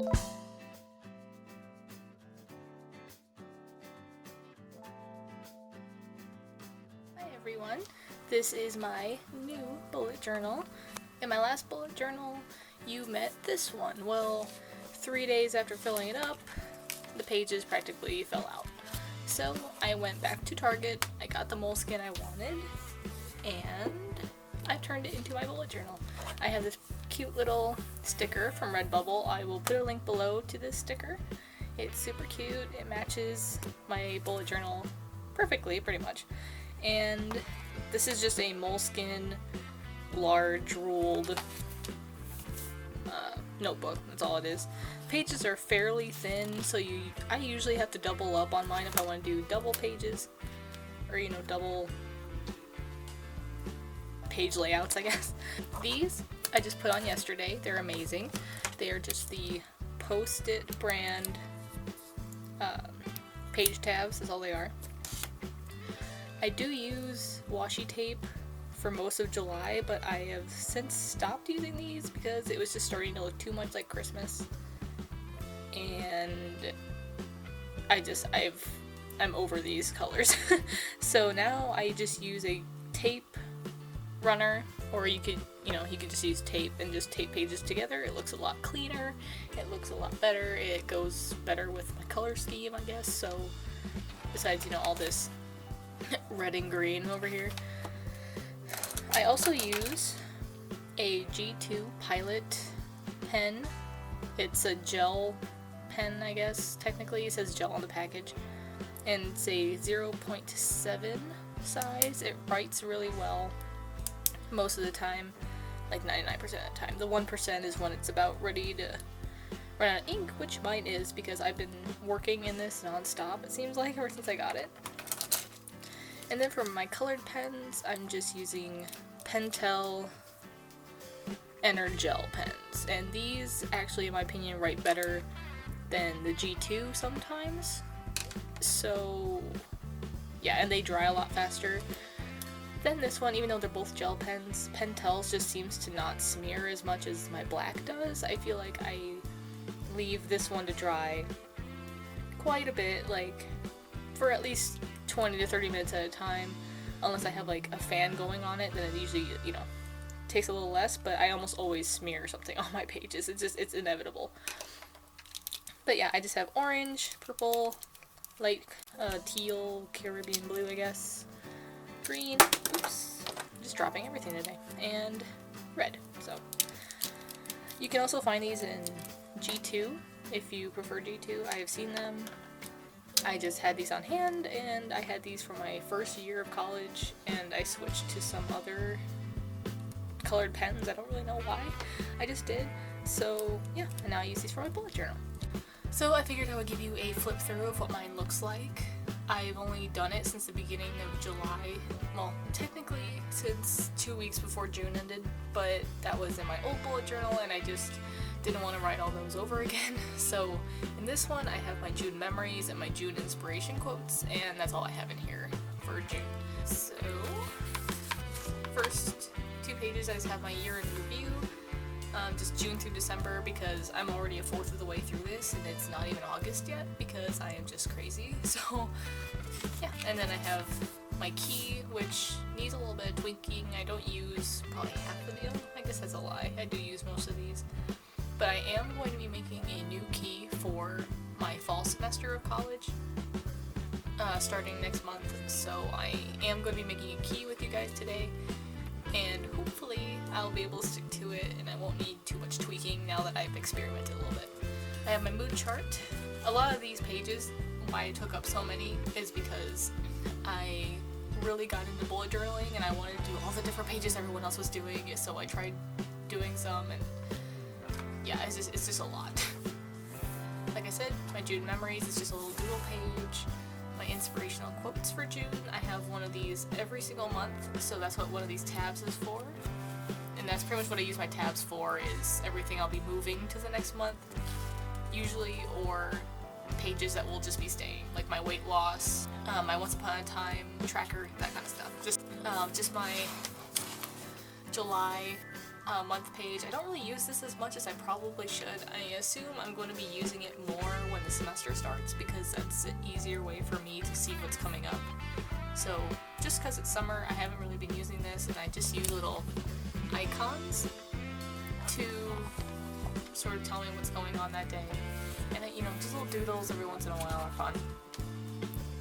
Hi everyone, this is my new bullet journal. In my last bullet journal, you met this one. Well, 3 days after filling it up, the pages practically fell out. So I went back to Target, I got the moleskin I wanted, and I turned it into my bullet journal. I have this cute little sticker from Redbubble. I will put a link below to this sticker. It's super cute, it matches my bullet journal perfectly, pretty much. And this is just a moleskin large ruled notebook. That's all it is. Pages are fairly thin, so I usually have to double up on mine if I want to do double pages, or double page layouts, I guess. These I just put on yesterday. They're amazing. They are just the Post-it brand page tabs. Is all they are. I do use washi tape for most of July, but I have since stopped using these because it was just starting to look too much like Christmas, and I'm over these colors. So now I just use a tape runner, or you could just use tape and just tape pages together. It looks a lot cleaner, it looks a lot better, it goes better with my color scheme, I guess. So besides all this red and green over here. I also use a G2 Pilot pen. It's a gel pen, I guess. Technically it says gel on the package. And it's a 0.7 size. It writes really well most of the time, like 99% of the time. The 1% is when it's about ready to run out of ink, which mine is because I've been working in this non-stop, it seems like, ever since I got it. And then for my colored pens, I'm just using Pentel Energel pens. And these actually, in my opinion, write better than the G2 sometimes. So yeah, and they dry a lot faster than this one, even though they're both gel pens. Pentel's just seems to not smear as much as my black does. I feel like I leave this one to dry quite a bit, like for at least 20 to 30 minutes at a time, unless I have like a fan going on it, then it usually takes a little less, but I almost always smear something on my pages. It's inevitable. But yeah, I just have orange, purple, light teal, Caribbean blue, I guess, green, oops, just dropping everything today, and red. So you can also find these in G2 if you prefer G2. I have seen them. I just had these on hand, and I had these for my first year of college, and I switched to some other colored pens. I don't really know why. I just did. So yeah, and now I use these for my bullet journal. So I figured I would give you a flip through of what mine looks like. I've only done it since the beginning of July. Well, technically since 2 weeks before June ended, but that was in my old bullet journal, and I just didn't want to write all those over again. So in this one I have my June memories and my June inspiration quotes, and that's all I have in here for June. So first 2 pages I just have my year in review, just June through December, because I'm already a fourth of the way through this and it's not even August yet because I am just crazy. So yeah, and then I have my key, which needs a little bit of tweaking. I don't use probably half of them. I guess that's a lie. I do use most of these. But I am going to be making a new key for my fall semester of college, starting next month. So I am going to be making a key with you guys today, and hopefully I'll be able to stick to it and I won't need too much tweaking now that I've experimented a little bit. I have my mood chart. A lot of these pages, why I took up so many, is because I really got into bullet journaling and I wanted to do all the different pages everyone else was doing, so I tried doing some, and yeah, it's just a lot. Like I said, my June memories is just a little doodle page. My inspirational quotes for June, I have one of these every single month, so that's what one of these tabs is for. And that's pretty much what I use my tabs for, is everything I'll be moving to the next month, usually, or pages that will just be staying, like my weight loss, my Once Upon a Time tracker, that kind of stuff. Just my July month page. I don't really use this as much as I probably should. I assume I'm going to be using it more when the semester starts because that's an easier way for me to see what's coming up. So just because it's summer, I haven't really been using this, and I just use little icons to sort of tell me what's going on that day. And you know, just little doodles every once in a while are fun.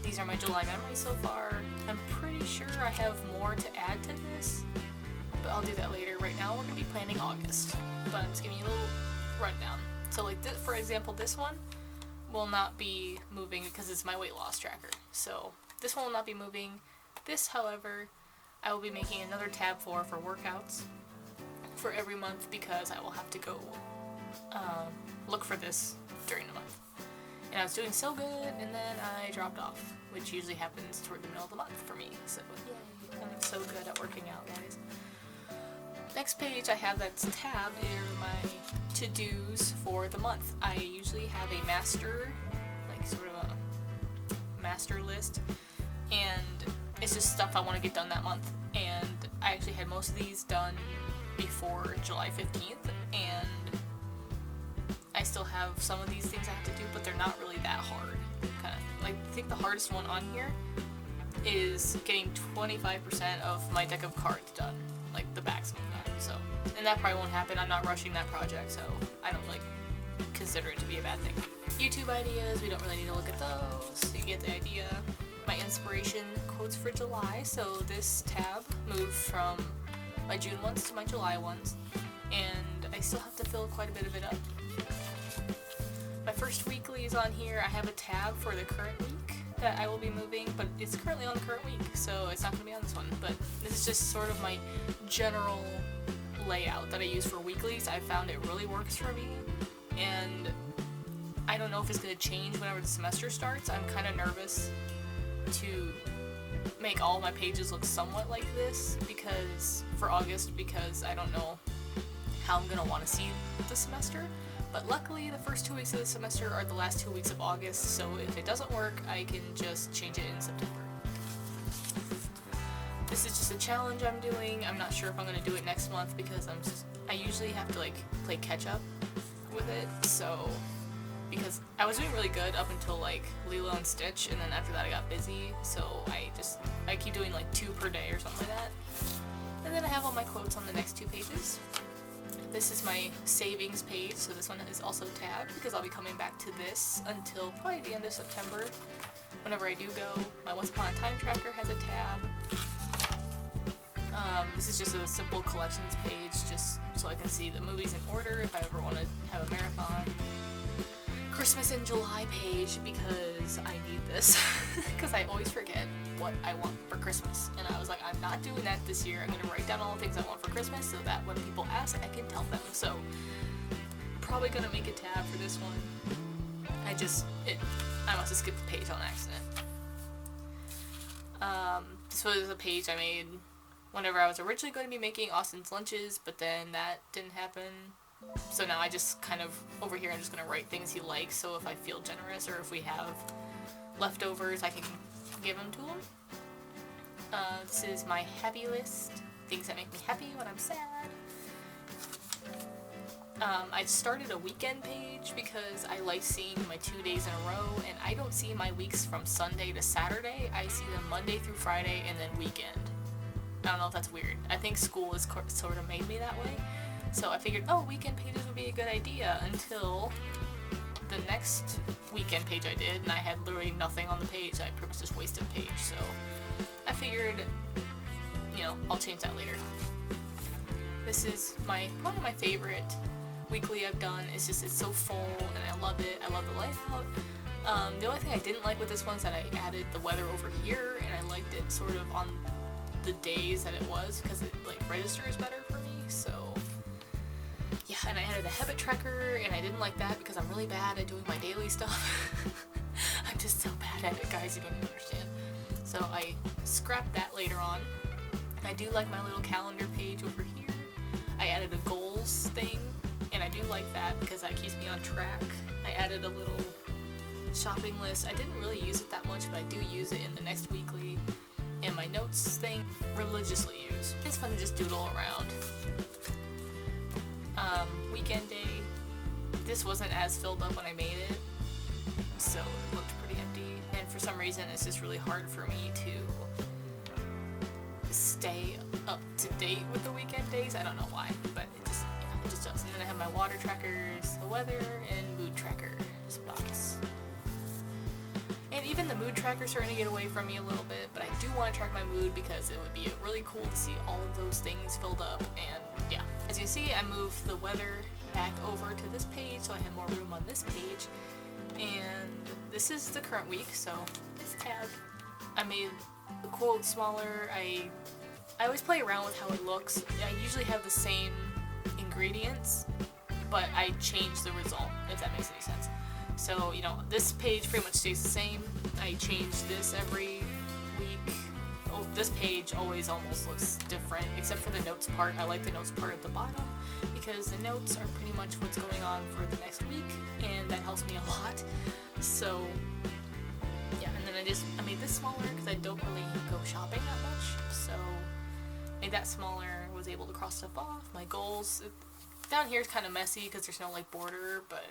These are my July memories so far. I'm pretty sure I have more to add to this, but I'll do that later. Right now we're going to be planning August, but I'm just giving you a little rundown. So like this, for example, this one will not be moving because it's my weight loss tracker. So this one will not be moving. This, however, I will be making another tab for workouts for every month because I will have to go look for this during the month. And I was doing so good, and then I dropped off, which usually happens toward the middle of the month for me. So yay, I'm so good at working out, guys. Next page I have that's tab are my to-dos for the month. I usually have a master, like sort of a master list, and it's just stuff I want to get done that month. And I actually had most of these done before July 15th, and I still have some of these things I have to do, but they're not really that hard. Kind of like, I think the hardest one on here is getting 25% of my deck of cards done, like the backs of them done. So, and that probably won't happen. I'm not rushing that project, so I don't like consider it to be a bad thing. YouTube ideas, we don't really need to look at those. You get the idea. My inspiration quotes for July. So this tab moved from my June ones to my July ones, and I still have to fill quite a bit of it up. My first weekly is on here. I have a tab for the current week that I will be moving, but it's currently on the current week, so it's not going to be on this one. But this is just sort of my general layout that I use for weeklies. I found it really works for me, and I don't know if it's going to change whenever the semester starts. I'm kind of nervous to make all my pages look somewhat like this because for August, because I don't know how I'm going to want to see the semester. But luckily, the first 2 weeks of the semester are the last 2 weeks of August, so if it doesn't work, I can just change it in September. This is just a challenge I'm doing. I'm not sure if I'm going to do it next month because I usually have to like play catch up with it, so because I was doing really good up until like Lilo and Stitch, and then after that I got busy, so I keep doing like 2 per day or something like that. And then I have all my quotes on the next 2 pages. This is my savings page, so this one is also tabbed because I'll be coming back to this until probably the end of September. Whenever I do go, my Once Upon a Time tracker has a tab. This is just a simple collections page, just so I can see the movies in order if I ever want to have a marathon. Christmas in July page because I need this because I always forget what I want for Christmas, and I was like, I'm not doing that this year. I'm going to write down all the things I want for Christmas so that when people ask, I can tell them. So probably going to make a tab for this one. I must have skipped the page on accident. This was a page I made whenever I was originally going to be making Austin's lunches, but then that didn't happen. So now I just kind of, over here, I'm just going to write things he likes, so if I feel generous or if we have leftovers, I can give them to him. This is my happy list, things that make me happy when I'm sad. I started a weekend page because I like seeing my 2 days in a row, and I don't see my weeks from Sunday to Saturday. I see them Monday through Friday and then weekend. I don't know if that's weird. I think school has sort of made me that way. So I figured, weekend pages would be a good idea until the next weekend page I did, and I had literally nothing on the page. I pretty much just wasted a page. So I figured, I'll change that later. This is one of my favorite weekly I've done. It's so full, and I love it. I love the layout. The only thing I didn't like with this one is that I added the weather over here, and I liked it sort of on the days that it was because it registers better for me. So yeah, and I added a habit tracker, and I didn't like that because I'm really bad at doing my daily stuff. I'm just so bad at it, guys, you don't even understand. So I scrapped that later on. I do like my little calendar page over here. I added a goals thing, and I do like that because that keeps me on track. I added a little shopping list. I didn't really use it that much, but I do use it in the next weekly. And my notes thing, religiously use. It's fun to just doodle around. weekend day, this wasn't as filled up when I made it, so it looked pretty empty. And for some reason, it's just really hard for me to stay up to date with the weekend days. I don't know why, but it just does. And then I have my water trackers, the weather, and mood tracker spots. And even the mood tracker's starting to get away from me a little bit, but I do want to track my mood because it would be really cool to see all of those things filled up. And yeah, as you see, I moved the weather back over to this page so I have more room on this page. And this is the current week, so this tab, I made the quote smaller. I always play around with how it looks. I usually have the same ingredients, but I change the result, if that makes any sense. So, you know, this page pretty much stays the same. I change this every week. Oh, this page always almost looks different, except for the notes part. I like the notes part at the bottom because the notes are pretty much what's going on for the next week, and that helps me a lot. So, yeah, and then I made this smaller because I don't really go shopping that much. So, made that smaller, was able to cross stuff off. My goals, down here is kind of messy because there's no like border, but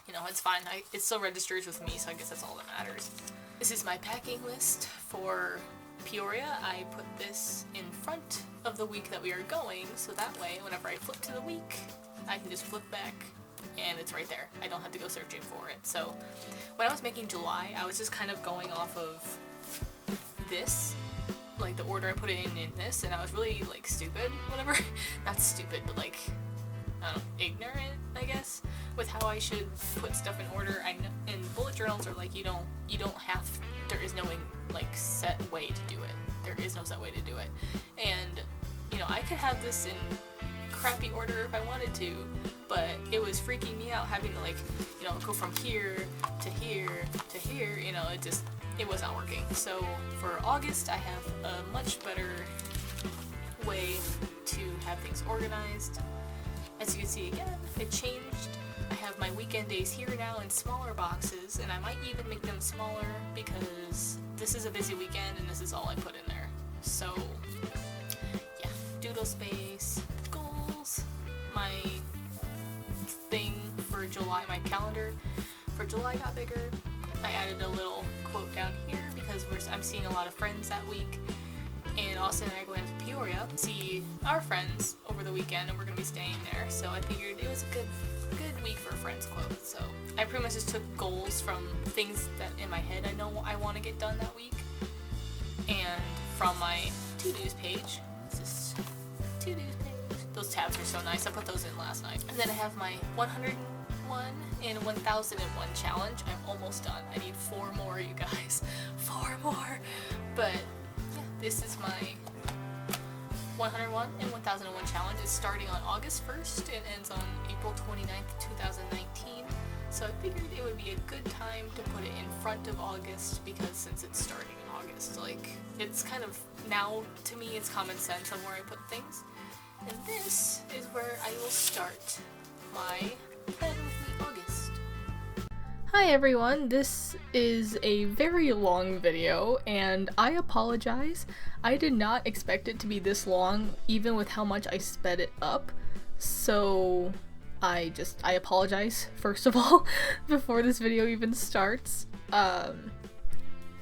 you know, it's fine. It still registers with me, so I guess that's all that matters. This is my packing list for Peoria. I put this in front of the week that we are going, so that way, whenever I flip to the week, I can just flip back, and it's right there. I don't have to go searching for it. So, when I was making July, I was just kind of going off of this, like the order I put it in this, and I was really, like, stupid, whatever. Not stupid, but, like, I don't know, ignorant, I guess, with how I should put stuff in order. I know, and bullet journals are like, you don't have, there is no like set way to do it. There is no set way to do it. And, you know, I could have this in crappy order if I wanted to, but it was freaking me out having to, like, you know, go from here to here to here, you know, it was not working. So for August, I have a much better way to have things organized. As you can see again, it changed. I have my weekend days here now in smaller boxes, and I might even make them smaller because this is a busy weekend and this is all I put in there. So, yeah, doodle space, goals, my thing for July, my calendar for July got bigger. I added a little quote down here because I'm seeing a lot of friends that week. And Austin and I are going to Peoria to see our friends over the weekend, and we're going to be staying there. So I figured it was a good week for a friend's quote. So I pretty much just took goals from things that in my head I know I want to get done that week. And from my to-dos page, it's just to-dos page. Those tabs are so nice. I put those in last night. And then I have my 101 and 1001 challenge. I'm almost done. I need 4 more, you guys. 4 more. But this is my 101 and 1001 challenge. It's starting on August 1st and ends on April 29th, 2019. So I figured it would be a good time to put it in front of August because since it's starting in August, like, it's kind of, now to me it's common sense on where I put things. And this is where I will start my Plan With Me August. Hi everyone, this is a very long video, and I apologize. I did not expect it to be this long, even with how much I sped it up, so I apologize, first of all, before this video even starts.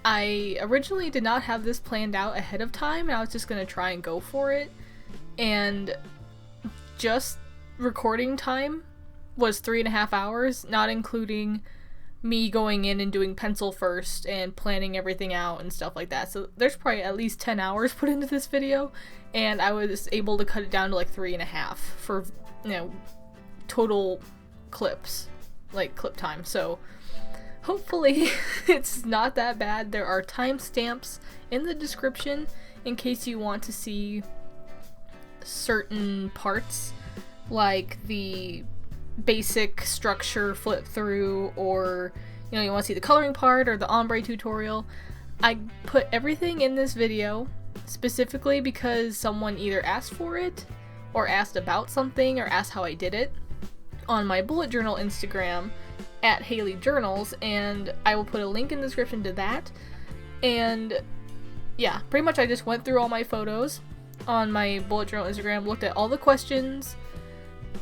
I originally did not have this planned out ahead of time, and I was just gonna try and go for it, and just recording time was 3.5 hours, not including me going in and doing pencil first and planning everything out and stuff like that. So there's probably at least 10 hours put into this video, and I was able to cut it down to like 3.5 for, you know, total clips, like clip time. So hopefully it's not that bad. There are timestamps in the description in case you want to see certain parts, like the basic structure flip through, or, you know, you want to see the coloring part or the ombre tutorial. I put everything in this video specifically because someone either asked for it or asked about something or asked how I did it on my bullet journal Instagram at Haley Journals, and I will put a link in the description to that. And yeah, pretty much I just went through all my photos on my bullet journal Instagram, looked at all the questions,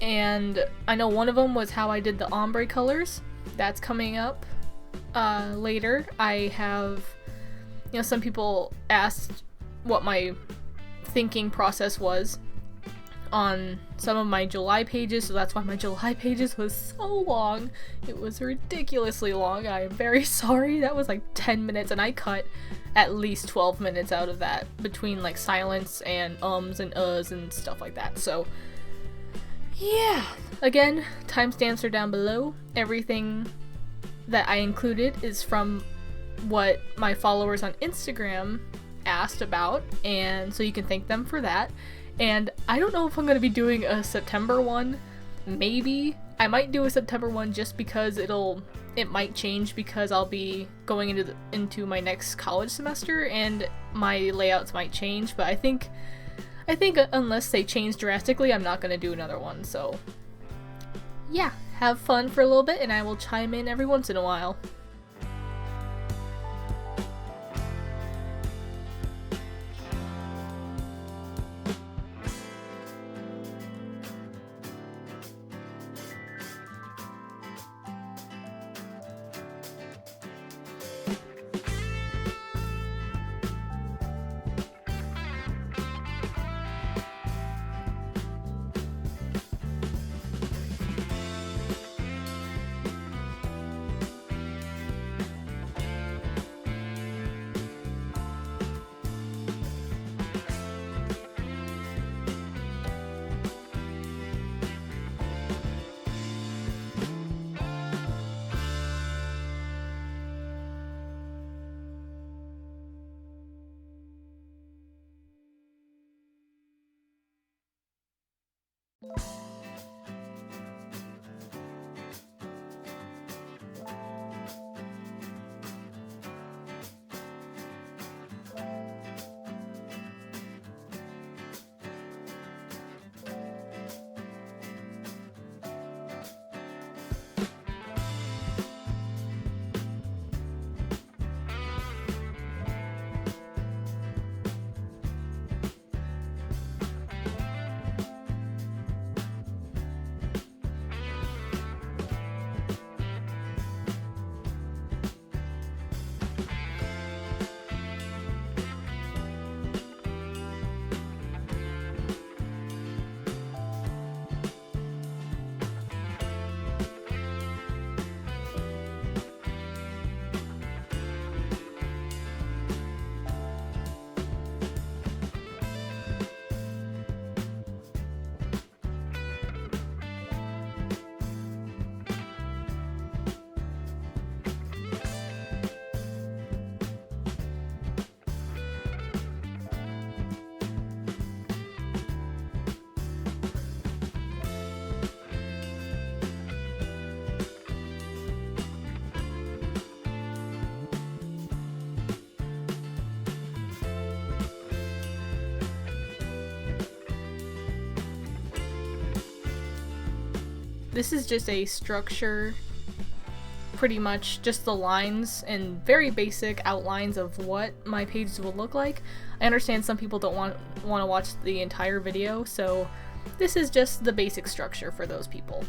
and I know one of them was how I did the ombre colors. That's coming up later. I have, some people asked what my thinking process was on some of my July pages, so that's why my July pages was so long. It was ridiculously long. I am very sorry. That was like 10 minutes, and I cut at least 12 minutes out of that between like silence and ums and uhs and stuff like that. So yeah, again, timestamps are down below. Everything that I included is from what my followers on Instagram asked about, and so you can thank them for that. And I don't know if I'm going to be doing a September one. Maybe. I might do a September one just because it might change because I'll be going into my next college semester and my layouts might change, but I think unless they change drastically, I'm not going to do another one. So yeah, have fun for a little bit and I will chime in every once in a while. This is just a structure, pretty much just the lines and very basic outlines of what my pages will look like. I understand some people don't want to watch the entire video, so this is just the basic structure for those people.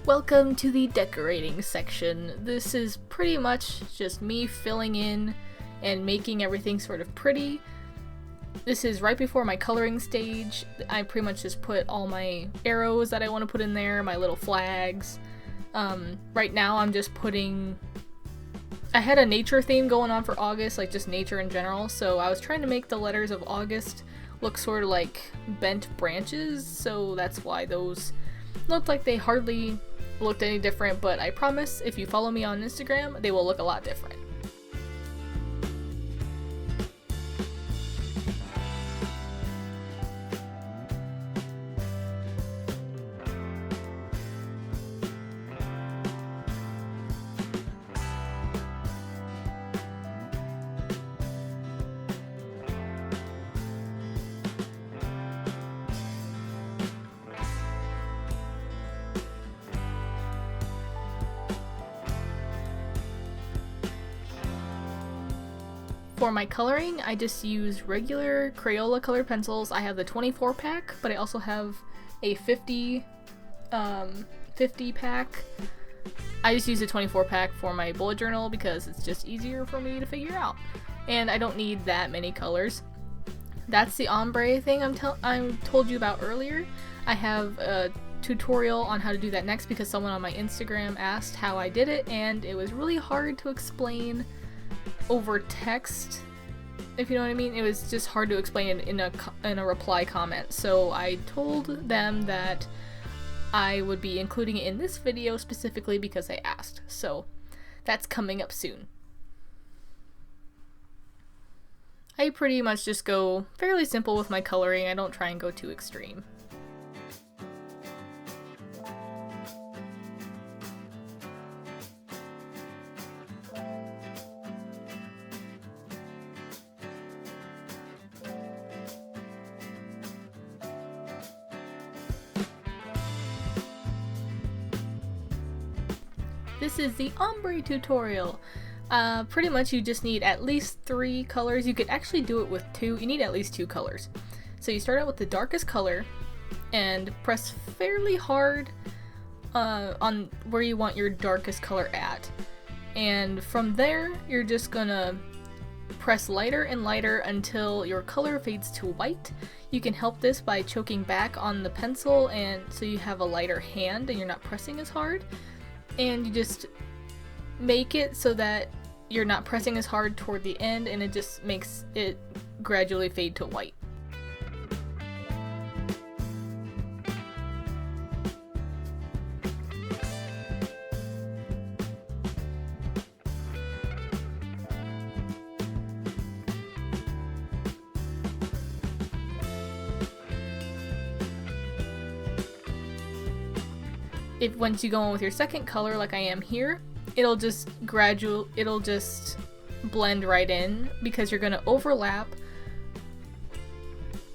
Welcome to the decorating section. This is pretty much just me filling in and making everything sort of pretty. This is right before my coloring stage. I pretty much just put all my arrows that I want to put in there, my little flags. Right now I'm just putting... I had a nature theme going on for August, like just nature in general, so I was trying to make the letters of August look sort of like bent branches, so that's why those looked like they hardly looked any different, but I promise if you follow me on Instagram, they will look a lot different. For my coloring, I just use regular Crayola colored pencils. I have the 24 pack, but I also have a 50 pack. I just use the 24 pack for my bullet journal because it's just easier for me to figure out. And I don't need that many colors. That's the ombre thing I told you about earlier. I have a tutorial on how to do that next because someone on my Instagram asked how I did it, and it was really hard to explain over text, if you know what I mean. It was just hard to explain in a reply comment, so I told them that I would be including it in this video specifically because they asked, so that's coming up soon. I pretty much just go fairly simple with my coloring. I don't try and go too extreme. This is the ombre tutorial. Pretty much you just need at least 3 colors. You could actually do it with 2. You need at least 2 colors. So you start out with the darkest color and press fairly hard on where you want your darkest color at. And from there, you're just gonna press lighter and lighter until your color fades to white. You can help this by choking back on the pencil, and so you have a lighter hand and you're not pressing as hard. And you just make it so that you're not pressing as hard toward the end, and it just makes it gradually fade to white. If once you go on with your second color like I am here, it'll just blend right in because you're going to overlap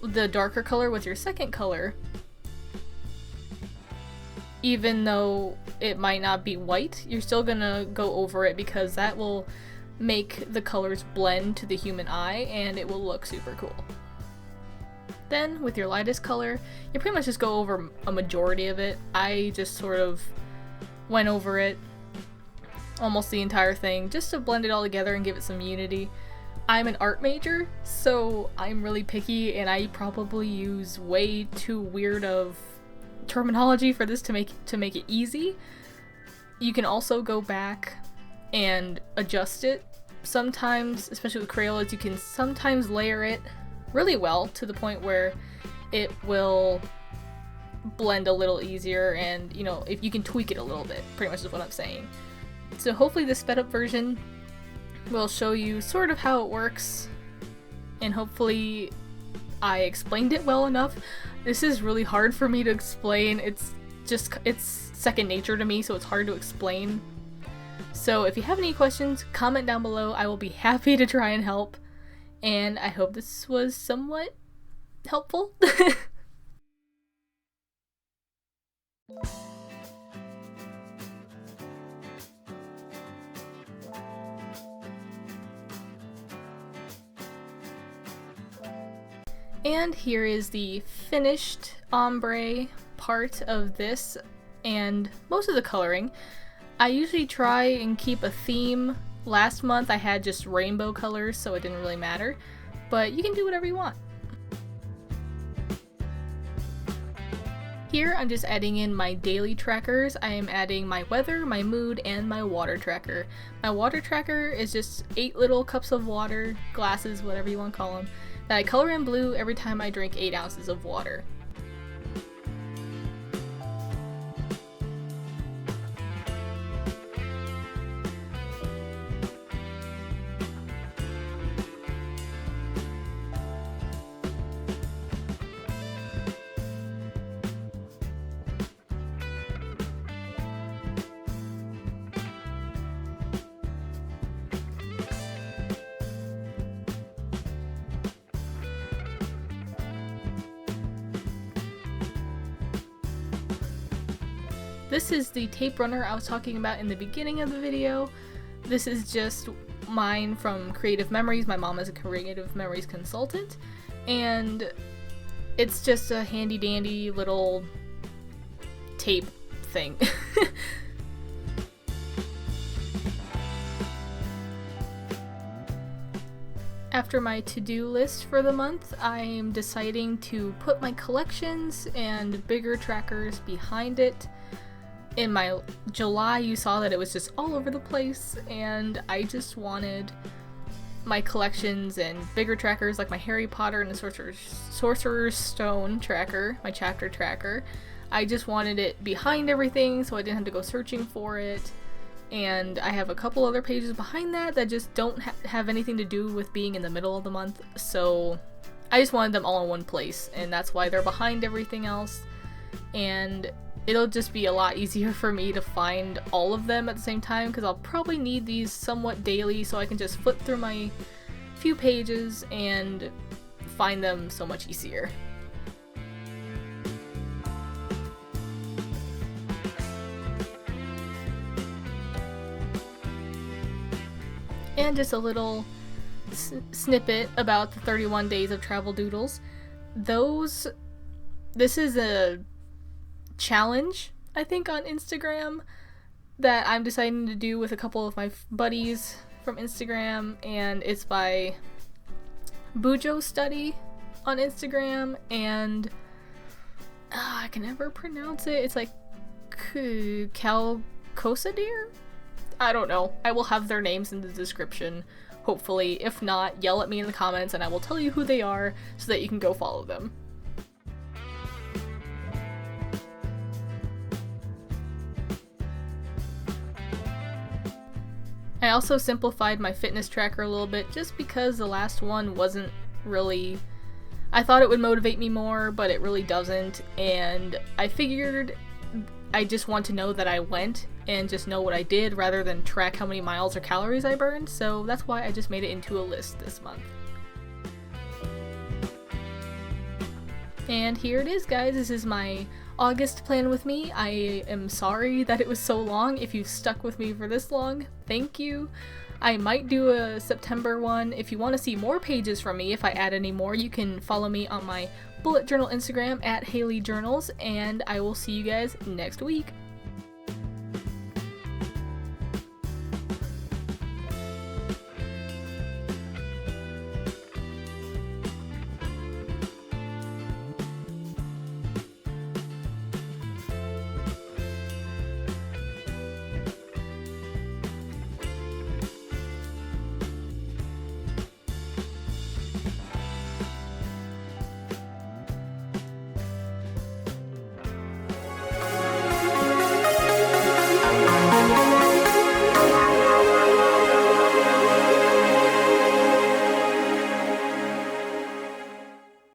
the darker color with your second color, even though it might not be white. You're still going to go over it because that will make the colors blend to the human eye and it will look super cool. Then, with your lightest color, you pretty much just go over a majority of it. I just sort of went over it, almost the entire thing, just to blend it all together and give it some unity. I'm an art major, so I'm really picky, and I probably use way too weird of terminology for this to make it easy. You can also go back and adjust it. Sometimes, especially with Crayolas, you can sometimes layer it really well to the point where it will blend a little easier, and you know, if you can tweak it a little bit, pretty much is what I'm saying. So hopefully this sped up version will show you sort of how it works, and hopefully I explained it well enough. This is really hard for me to explain. It's second nature to me, so it's hard to explain. So if you have any questions, comment down below. I will be happy to try and help. And I hope this was somewhat helpful. And here is the finished ombre part of this. and most of the coloring. I usually try and keep a theme. Last month I had just rainbow colors, so it didn't really matter, but you can do whatever you want. Here I'm just adding in my daily trackers. I am adding my weather, my mood, and my water tracker. My water tracker is just 8 little cups of water, glasses, whatever you want to call them, that I color in blue every time I drink 8 ounces of water. This is the tape runner I was talking about in the beginning of the video. This is just mine from Creative Memories. My mom is a Creative Memories consultant, and it's just a handy dandy little tape thing. After my to-do list for the month, I'm deciding to put my collections and bigger trackers behind it. In my July, you saw that it was just all over the place, and I just wanted my collections and bigger trackers like my Harry Potter and the Sorcerer's Stone tracker, my chapter tracker. I just wanted it behind everything so I didn't have to go searching for it. And I have a couple other pages behind that that just don't have anything to do with being in the middle of the month, so I just wanted them all in one place, and that's why they're behind everything else. And it'll just be a lot easier for me to find all of them at the same time, because I'll probably need these somewhat daily, so I can just flip through my few pages and find them so much easier. And just a little snippet about the 31 days of travel doodles. This is a challenge, I think, on Instagram that I'm deciding to do with a couple of my buddies from Instagram, and it's by Bujo Study on Instagram, and I can never pronounce it. It's like Calcosadir? I don't know. I will have their names in the description, hopefully. If not, yell at me in the comments and I will tell you who they are so that you can go follow them. I also simplified my fitness tracker a little bit just because the last one wasn't really... I thought it would motivate me more, but it really doesn't, and I figured I just want to know that I went and just know what I did rather than track how many miles or calories I burned, so that's why I just made it into a list this month. And here it is, guys. This is my August plan with me. I am sorry that it was so long. If you've stuck with me for this long, thank you. I might do a September one. If you want to see more pages from me, if I add any more, you can follow me on my bullet journal Instagram at HaleyJournals, and I will see you guys next week.